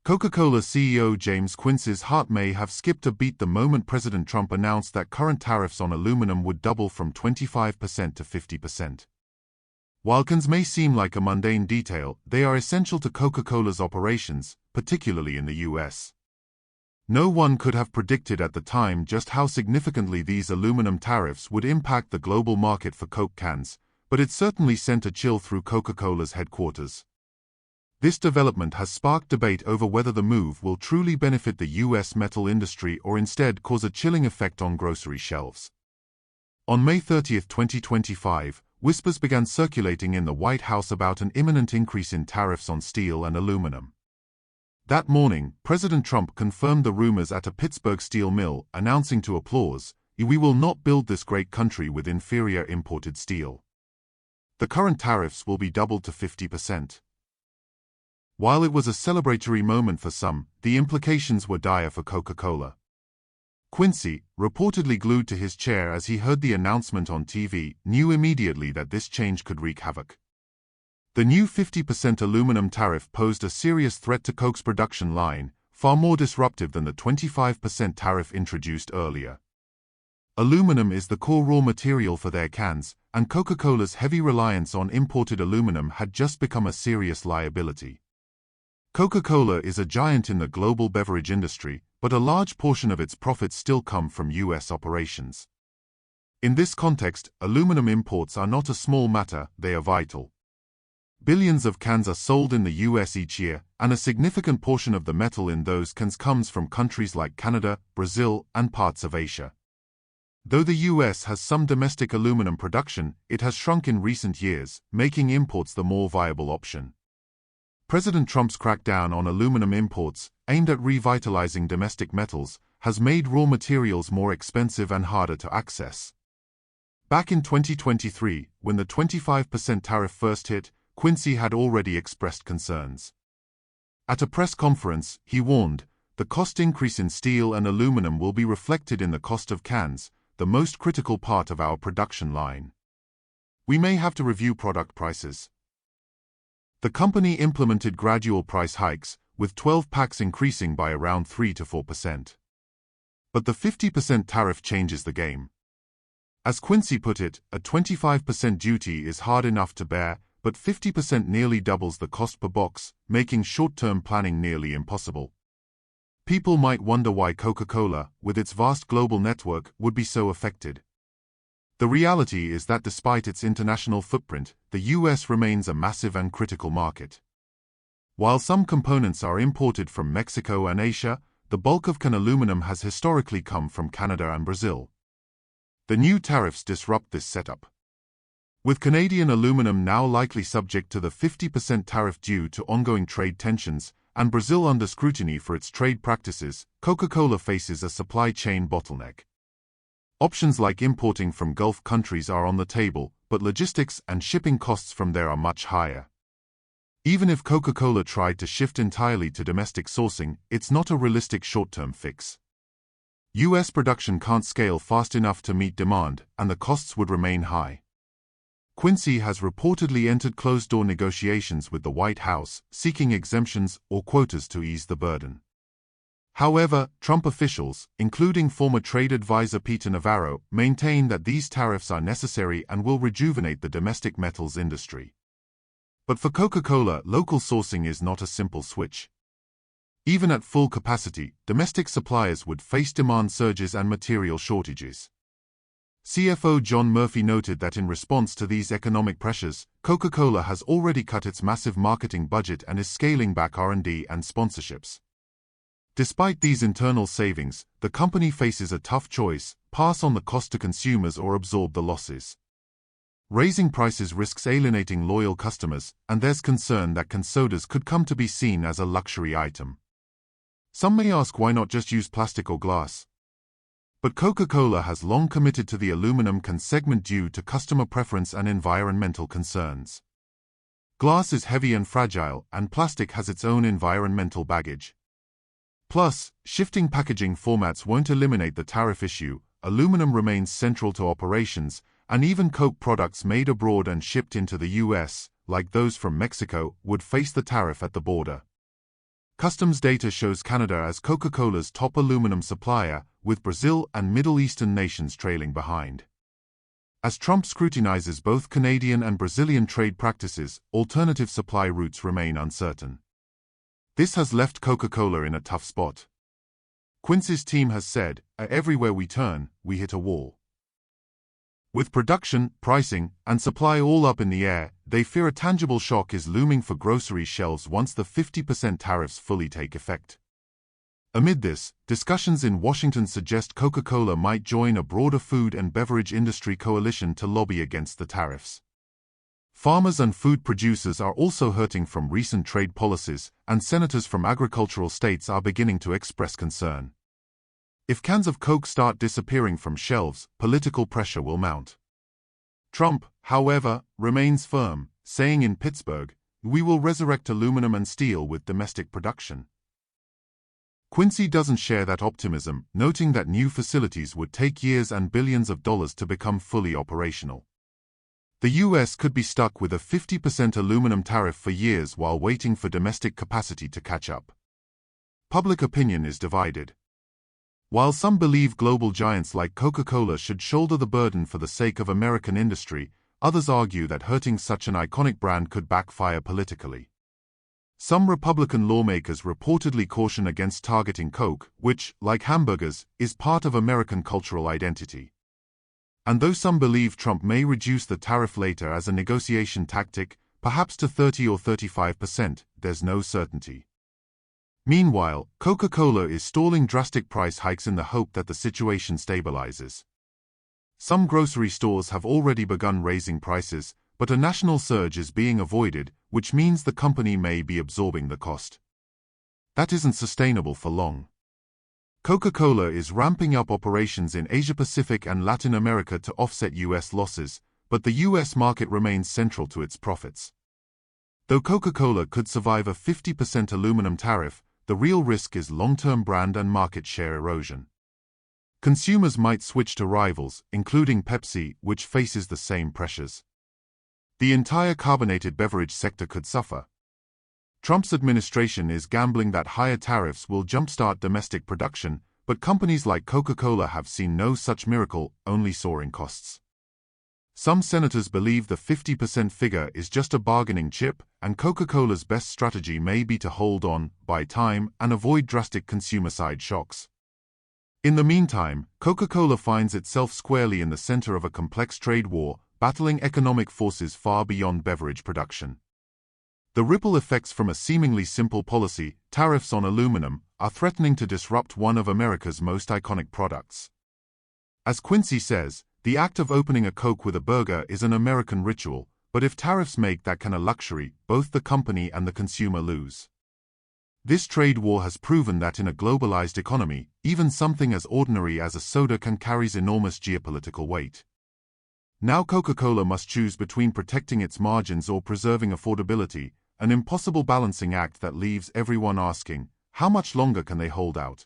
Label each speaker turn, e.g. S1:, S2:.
S1: Coca-Cola CEO James Quincy's heart may have skipped a beat the moment President Trump announced that current tariffs on aluminum would double from 25% to 50%. While cans may seem like a mundane detail, they are essential to Coca-Cola's operations, particularly in the US. No one could have predicted at the time just how significantly these aluminum tariffs would impact the global market for Coke cans, but it certainly sent a chill through Coca-Cola's headquarters. This development has sparked debate over whether the move will truly benefit the US metal industry or instead cause a chilling effect on grocery shelves. On May 30, 2025, whispers began circulating in the White House about an imminent increase in tariffs on steel and aluminum. That morning, President Trump confirmed the rumors at a Pittsburgh steel mill, announcing to applause, "We will not build this great country with inferior imported steel. The current tariffs will be doubled to 50%. While it was a celebratory moment for some, the implications were dire for Coca-Cola. Quincy, reportedly glued to his chair as he heard the announcement on TV, knew immediately that this change could wreak havoc. The new 50% aluminum tariff posed a serious threat to Coke's production line, far more disruptive than the 25% tariff introduced earlier. Aluminum is the core raw material for their cans, and Coca-Cola's heavy reliance on imported aluminum had just become a serious liability. Coca-Cola is a giant in the global beverage industry, but a large portion of its profits still come from US operations. In this context, aluminum imports are not a small matter, they are vital. Billions of cans are sold in the US each year, and a significant portion of the metal in those cans comes from countries like Canada, Brazil, and parts of Asia. Though the US has some domestic aluminum production, it has shrunk in recent years, making imports the more viable option. President Trump's crackdown on aluminum imports, aimed at revitalizing domestic metals, has made raw materials more expensive and harder to access. Back in 2023, when the 25% tariff first hit, Quincy had already expressed concerns. At a press conference, he warned, "The cost increase in steel and aluminum will be reflected in the cost of cans, the most critical part of our production line. We may have to review product prices." The company implemented gradual price hikes, with 12 packs increasing by around 3 to 4%. But the 50% tariff changes the game. As Quincy put it, a 25% duty is hard enough to bear, but 50% nearly doubles the cost per box, making short-term planning nearly impossible. People might wonder why Coca-Cola, with its vast global network, would be so affected. The reality is that despite its international footprint, the US remains a massive and critical market. While some components are imported from Mexico and Asia, the bulk of can aluminum has historically come from Canada and Brazil. The new tariffs disrupt this setup. With Canadian aluminum now likely subject to the 50% tariff due to ongoing trade tensions, and Brazil under scrutiny for its trade practices, Coca-Cola faces a supply chain bottleneck. Options like importing from Gulf countries are on the table, but logistics and shipping costs from there are much higher. Even if Coca-Cola tried to shift entirely to domestic sourcing, it's not a realistic short-term fix. US production can't scale fast enough to meet demand, and the costs would remain high. Quincy has reportedly entered closed-door negotiations with the White House, seeking exemptions or quotas to ease the burden. However, Trump officials, including former trade advisor Peter Navarro, maintain that these tariffs are necessary and will rejuvenate the domestic metals industry. But for Coca-Cola, local sourcing is not a simple switch. Even at full capacity, domestic suppliers would face demand surges and material shortages. CFO John Murphy noted that in response to these economic pressures, Coca-Cola has already cut its massive marketing budget and is scaling back R&D and sponsorships. Despite these internal savings, the company faces a tough choice: pass on the cost to consumers or absorb the losses. Raising prices risks alienating loyal customers, and there's concern that can sodas could come to be seen as a luxury item. Some may ask, why not just use plastic or glass? But Coca-Cola has long committed to the aluminum can segment due to customer preference and environmental concerns. Glass is heavy and fragile, and plastic has its own environmental baggage. Plus, shifting packaging formats won't eliminate the tariff issue. Aluminum remains central to operations, and even Coke products made abroad and shipped into the US, like those from Mexico, would face the tariff at the border. Customs data shows Canada as Coca-Cola's top aluminum supplier, with Brazil and Middle Eastern nations trailing behind. As Trump scrutinizes both Canadian and Brazilian trade practices, alternative supply routes remain uncertain. This has left Coca-Cola in a tough spot. Quincy's team has said, "Everywhere we turn, we hit a wall." With production, pricing, and supply all up in the air, they fear a tangible shock is looming for grocery shelves once the 50% tariffs fully take effect. Amid this, discussions in Washington suggest Coca-Cola might join a broader food and beverage industry coalition to lobby against the tariffs. Farmers and food producers are also hurting from recent trade policies, and senators from agricultural states are beginning to express concern. If cans of Coke start disappearing from shelves, political pressure will mount. Trump, however, remains firm, saying in Pittsburgh, "We will resurrect aluminum and steel with domestic production." Quincy doesn't share that optimism, noting that new facilities would take years and billions of dollars to become fully operational. The U.S. could be stuck with a 50% aluminum tariff for years while waiting for domestic capacity to catch up. Public opinion is divided. While some believe global giants like Coca-Cola should shoulder the burden for the sake of American industry, others argue that hurting such an iconic brand could backfire politically. Some Republican lawmakers reportedly caution against targeting Coke, which, like hamburgers, is part of American cultural identity. And though some believe Trump may reduce the tariff later as a negotiation tactic, perhaps to 30 or 35%, there's no certainty. Meanwhile, Coca-Cola is stalling drastic price hikes in the hope that the situation stabilizes. Some grocery stores have already begun raising prices, but a national surge is being avoided, which means the company may be absorbing the cost. That isn't sustainable for long. Coca-Cola is ramping up operations in Asia-Pacific and Latin America to offset U.S. losses, but the U.S. market remains central to its profits. Though Coca-Cola could survive a 50% aluminum tariff, the real risk is long-term brand and market share erosion. Consumers might switch to rivals, including Pepsi, which faces the same pressures. The entire carbonated beverage sector could suffer. Trump's administration is gambling that higher tariffs will jumpstart domestic production, but companies like Coca-Cola have seen no such miracle, only soaring costs. Some senators believe the 50% figure is just a bargaining chip, and Coca-Cola's best strategy may be to hold on, buy time, and avoid drastic consumer-side shocks. In the meantime, Coca-Cola finds itself squarely in the center of a complex trade war, battling economic forces far beyond beverage production. The ripple effects from a seemingly simple policy, tariffs on aluminum, are threatening to disrupt one of America's most iconic products. As Quincy says, the act of opening a Coke with a burger is an American ritual, but if tariffs make that kind of luxury, both the company and the consumer lose. This trade war has proven that in a globalized economy, even something as ordinary as a soda can carry enormous geopolitical weight. Now Coca-Cola must choose between protecting its margins or preserving affordability, an impossible balancing act that leaves everyone asking, how much longer can they hold out?